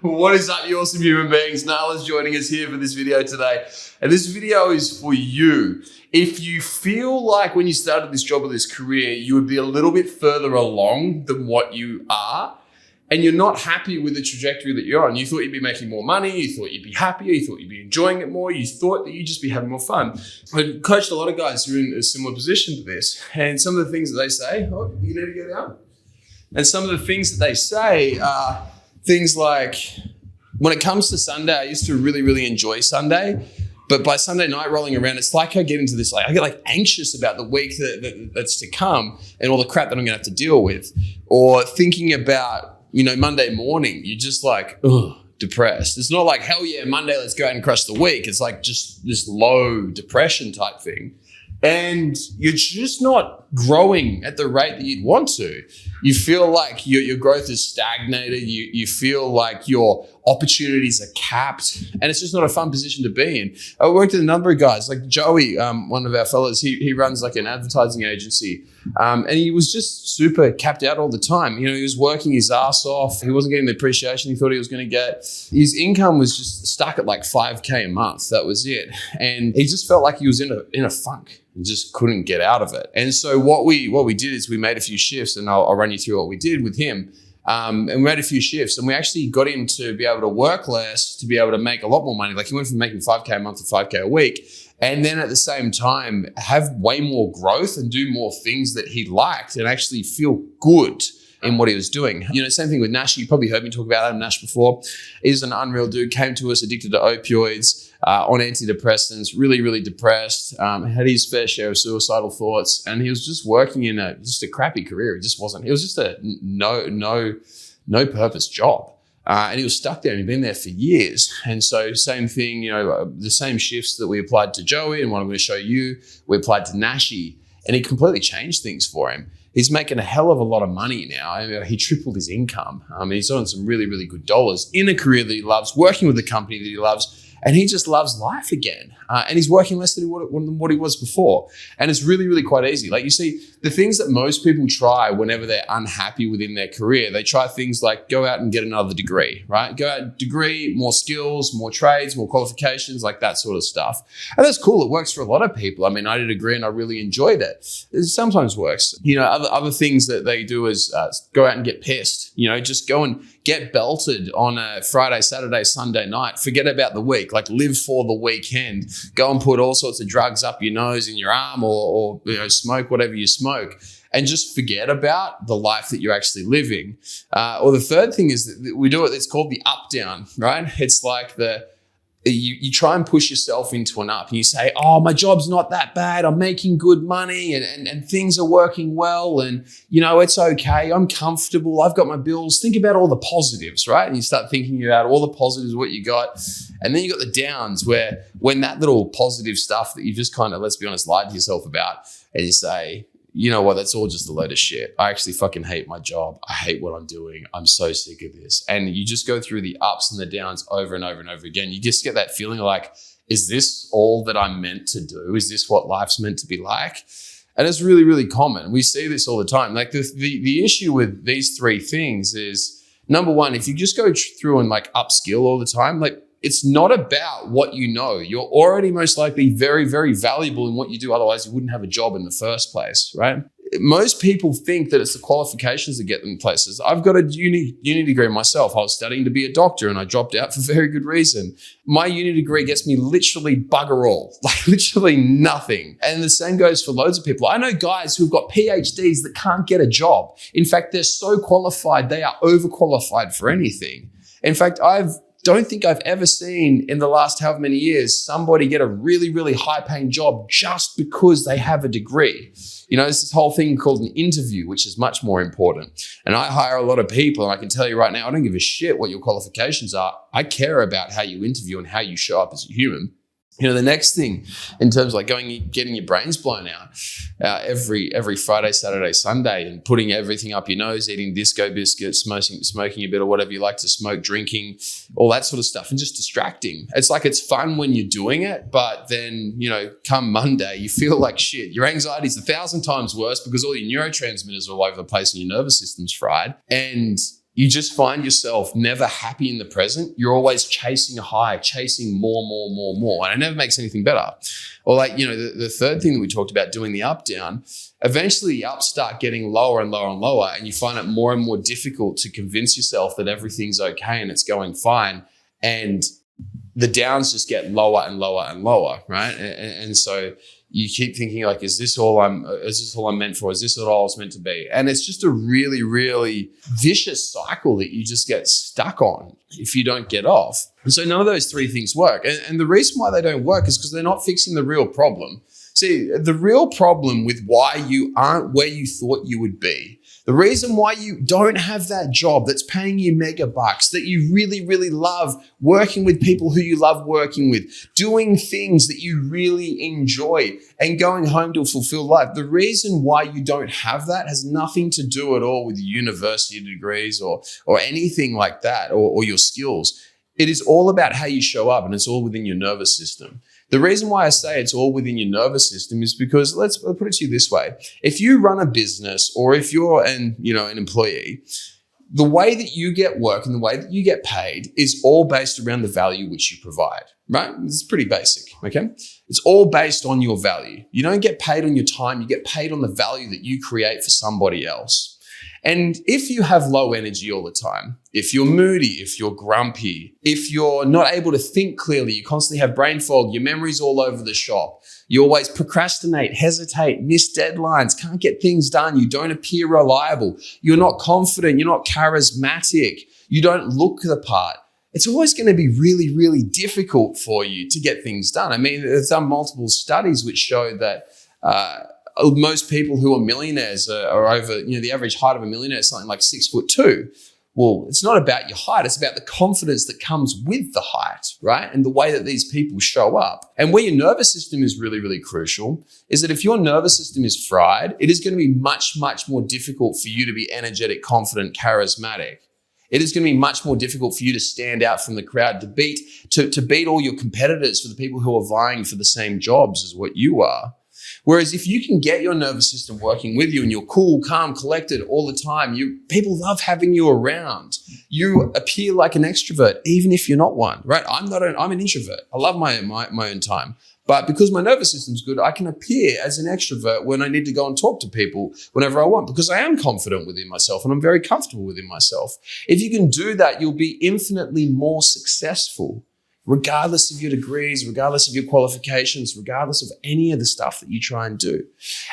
What is up, you awesome human beings? Nala's joining us here for this video today. And this video is for you. If you feel like when you started this job or this career, you would be a little bit further along than what you are, and you're not happy with the trajectory that you're on. You thought you'd be making more money, you thought you'd be happier, you thought you'd be enjoying it more, you thought that you'd just be having more fun. I've coached a lot of guys who are in a similar position to this, and some of the things that they say, oh, you need to get out. And some of the things that they say are things like, when it comes to Sunday, I used to really enjoy Sunday, but by Sunday night rolling around, it's like I get into this, I get anxious about the week that's to come and all the crap that I'm gonna have to deal with. Or thinking about, Monday morning, you're just like, ugh, depressed. It's not like, hell yeah, Monday, let's go out and crush the week. It's like just this low depression type thing. And you're just not growing at the rate that you'd want to. You feel like your growth is stagnated. You feel like your opportunities are capped, and it's just not a fun position to be in. I worked with a number of guys, like Joey, one of our fellas, he runs like an advertising agency, and he was just super capped out all the time. He was working his ass off. He wasn't getting the appreciation he thought he was going to get. His income was just stuck at like $5K a month. That was it. And he just felt like he was in a funk and just couldn't get out of it. And so what we did is we made a few shifts, and I'll run you through what we did with him. And we made a few shifts, and we actually got him to be able to work less, to be able to make a lot more money. Like he went from making $5K a month to $5K a week. And then at the same time, have way more growth and do more things that he liked and actually feel good in what he was doing. Same thing with Nash. You probably heard me talk about Adam Nash before. He's an unreal dude, came to us addicted to opioids, on antidepressants, really depressed, had his fair share of suicidal thoughts, and he was just working in just a crappy career. It was just a no purpose job. And he was stuck there, and he'd been there for years. And so same thing, the same shifts that we applied to Joey and what I'm going to show you, we applied to Nashy, and he completely changed things for him. He's making a hell of a lot of money now. He tripled his income. He's on some really good dollars in a career that he loves, working with a company that he loves, and he just loves life again. And he's working less than what he was before. And it's really quite easy. Like, you see, the things that most people try whenever they're unhappy within their career, they try things like go out and get another degree, right? Go out, degree, more skills, more trades, more qualifications, like that sort of stuff. And that's cool. It works for a lot of people. I mean, I did a degree and I really enjoyed it. It sometimes works. Other things that they do is go out and get pissed. Just go and get belted on a Friday, Saturday, Sunday night. Forget about the week. Like, live for the weekend. Go and put all sorts of drugs up your nose, in your arm, or smoke whatever you smoke, and just forget about the life that you're actually living. Or the third thing is that we do it. It's called the up down, right? It's like you try and push yourself into an up, and you say, oh, my job's not that bad. I'm making good money and things are working well. And, it's okay. I'm comfortable. I've got my bills. Think about all the positives, right? And you start thinking about all the positives, what you got. And then you got the downs, where when that little positive stuff that you just kind of, let's be honest, lied to yourself about, and you say, you know what, that's all just a load of shit. I actually fucking hate my job. I hate what I'm doing. I'm so sick of this. And you just go through the ups and the downs over and over and over again. You just get that feeling like, is this all that I'm meant to do? Is this what life's meant to be like? And it's really common. We see this all the time. Like the issue with these three things is, number one, if you just go through and upskill all the time, it's not about what you know. You're already most likely very valuable in what you do. Otherwise, you wouldn't have a job in the first place, right? Most people think that it's the qualifications that get them places. I've got a uni degree myself. I was studying to be a doctor, and I dropped out for very good reason. My uni degree gets me literally bugger all, literally nothing. And the same goes for loads of people. I know guys who've got PhDs that can't get a job. In fact, they're so qualified, they are overqualified for anything. In fact, don't think I've ever seen in the last however many years somebody get a really high paying job just because they have a degree. There's this whole thing called an interview, which is much more important. And I hire a lot of people, and I can tell you right now, I don't give a shit what your qualifications are. I care about how you interview and how you show up as a human. The next thing in terms of getting your brains blown out every Friday, Saturday, Sunday, and putting everything up your nose, eating disco biscuits, smoking a bit of whatever you like to smoke, drinking, all that sort of stuff, and just distracting. It's like it's fun when you're doing it, but then, come Monday, you feel like shit. Your anxiety is 1,000 times worse because all your neurotransmitters are all over the place and your nervous system's fried. And you just find yourself never happy in the present. You're always chasing a high, chasing more. And it never makes anything better. Or like, the third thing that we talked about, doing the up down, eventually the ups start getting lower and lower and lower, and you find it more and more difficult to convince yourself that everything's okay and it's going fine. And the downs just get lower and lower and lower, right? And so you keep thinking like, is this all I'm meant for? Is this all I was meant to be? And it's just a really, really vicious cycle that you just get stuck on if you don't get off. And so none of those three things work. And the reason why they don't work is because they're not fixing the real problem. See, the real problem with why you aren't where you thought you would be, the reason why you don't have that job that's paying you mega bucks, that you really, really love working with people who you love working with, doing things that you really enjoy and going home to a fulfilled life. The reason why you don't have that has nothing to do at all with university degrees or anything like that or your skills. It is all about how you show up, and it's all within your nervous system. The reason why I say it's all within your nervous system is because let's put it to you this way. If you run a business or if you're an employee, the way that you get work and the way that you get paid is all based around the value which you provide, right? It's pretty basic, okay? It's all based on your value. You don't get paid on your time. You get paid on the value that you create for somebody else. And if you have low energy all the time, if you're moody, if you're grumpy, if you're not able to think clearly, you constantly have brain fog, your memory's all over the shop, you always procrastinate, hesitate, miss deadlines, can't get things done, you don't appear reliable, you're not confident, you're not charismatic, you don't look the part, it's always going to be really, really difficult for you to get things done. I mean, there's done multiple studies which show that most people who are millionaires are over, the average height of a millionaire is something like 6'2". Well, it's not about your height. It's about the confidence that comes with the height, right? And the way that these people show up. And where your nervous system is really, really crucial is that if your nervous system is fried, it is going to be much, much more difficult for you to be energetic, confident, charismatic. It is going to be much more difficult for you to stand out from the crowd, to beat all your competitors, for the people who are vying for the same jobs as what you are. Whereas if you can get your nervous system working with you and you're cool, calm, collected all the time, people love having you around. You appear like an extrovert, even if you're not one, right? I'm an introvert. I love my own time. But because my nervous system's good, I can appear as an extrovert when I need to go and talk to people whenever I want, because I am confident within myself and I'm very comfortable within myself. If you can do that, you'll be infinitely more successful, regardless of your degrees, regardless of your qualifications, regardless of any of the stuff that you try and do.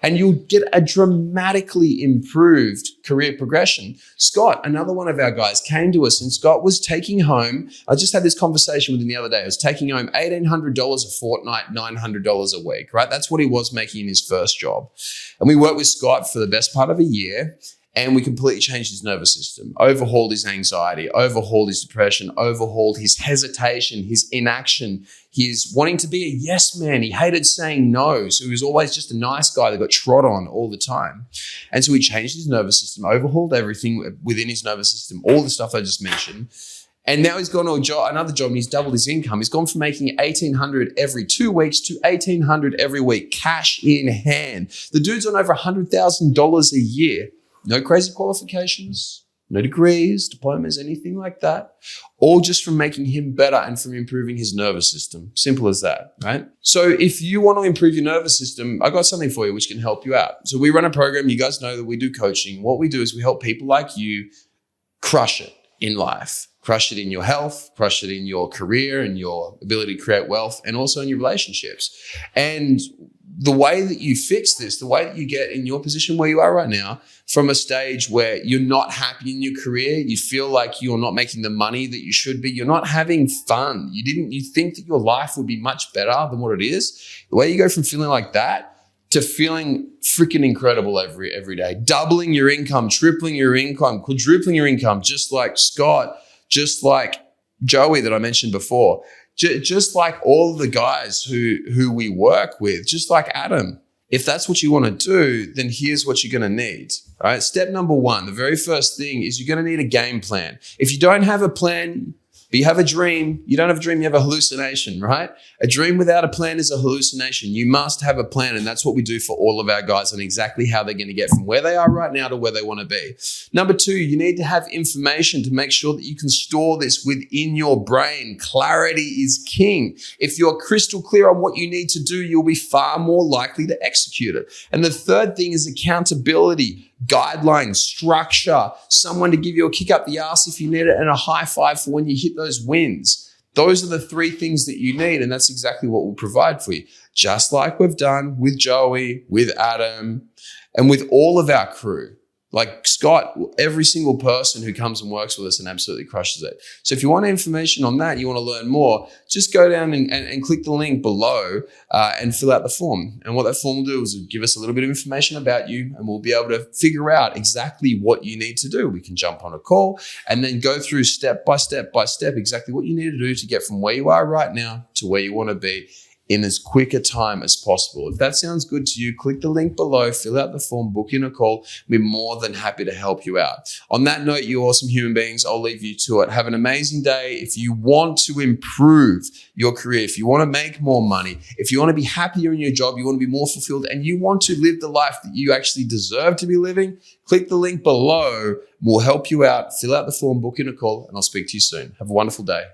And you'll get a dramatically improved career progression. Scott, another one of our guys, came to us and Scott was taking home, I just had this conversation with him the other day, I was taking home $1,800 a fortnight, $900 a week, right? That's what he was making in his first job. And we worked with Scott for the best part of a year. And we completely changed his nervous system, overhauled his anxiety, overhauled his depression, overhauled his hesitation, his inaction, his wanting to be a yes man. He hated saying no. So he was always just a nice guy that got trod on all the time. And so we changed his nervous system, overhauled everything within his nervous system, all the stuff I just mentioned. And now he's gone to another job and he's doubled his income. He's gone from making $1,800 every 2 weeks to $1,800 every week, cash in hand. The dude's on over $100,000 a year. No crazy qualifications, no degrees, diplomas, anything like that. All just from making him better and from improving his nervous system. Simple as that, right? So if you want to improve your nervous system, I got something for you which can help you out. So we run a program. You guys know that we do coaching. What we do is we help people like you crush it in life. Crush it in your health, crush it in your career and your ability to create wealth, and also in your relationships. And the way that you fix this, the way that you get in your position where you are right now, from a stage where you're not happy in your career, you feel like you're not making the money that you should be, you're not having fun, you think that your life would be much better than what it is. The way you go from feeling like that to feeling freaking incredible every day, doubling your income, tripling your income, quadrupling your income, just like Scott, just like Joey that I mentioned before, just like all the guys who we work with, just like Adam. If that's what you want to do, then here's what you're going to need. All right. Step number one, the very first thing is you're going to need a game plan. If you don't have a plan, But you have a dream. You don't have a dream, you have a hallucination, right? A dream without a plan is a hallucination. You must have a plan, and that's what we do for all of our guys on exactly how they're going to get from where they are right now to where they want to be. Number two, you need to have information to make sure that you can store this within your brain. Clarity is king. If you're crystal clear on what you need to do, you'll be far more likely to execute it. And the third thing is accountability, guidelines, structure, someone to give you a kick up the ass if you need it, and a high five for when you hit those wins. Those are the three things that you need, and that's exactly what we'll provide for you. Just like we've done with Joey, with Adam, and with all of our crew. Like Scott, every single person who comes and works with us and absolutely crushes it. So if you want information on that, you want to learn more, just go down and click the link below and fill out the form. And what that form will do is give us a little bit of information about you, and we'll be able to figure out exactly what you need to do. We can jump on a call and then go through step by step exactly what you need to do to get from where you are right now to where you want to be in as quick a time as possible. If that sounds good to you, click the link below, fill out the form, book in a call. We're more than happy to help you out. On that note, you awesome human beings, I'll leave you to it. Have an amazing day. If you want to improve your career, if you want to make more money, if you want to be happier in your job, you want to be more fulfilled, and you want to live the life that you actually deserve to be living, click the link below. We'll help you out. Fill out the form, book in a call, and I'll speak to you soon. Have a wonderful day.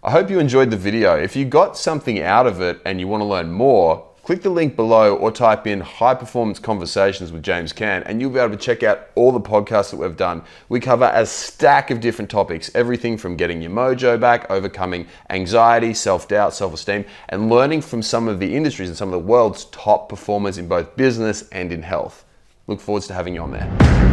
I hope you enjoyed the video. If you got something out of it and you want to learn more, click the link below or type in High Performance Conversations with James Cant, and you'll be able to check out all the podcasts that we've done. We cover a stack of different topics, everything from getting your mojo back, overcoming anxiety, self-doubt, self-esteem, and learning from some of the industries and some of the world's top performers in both business and in health. Look forward to having you on there.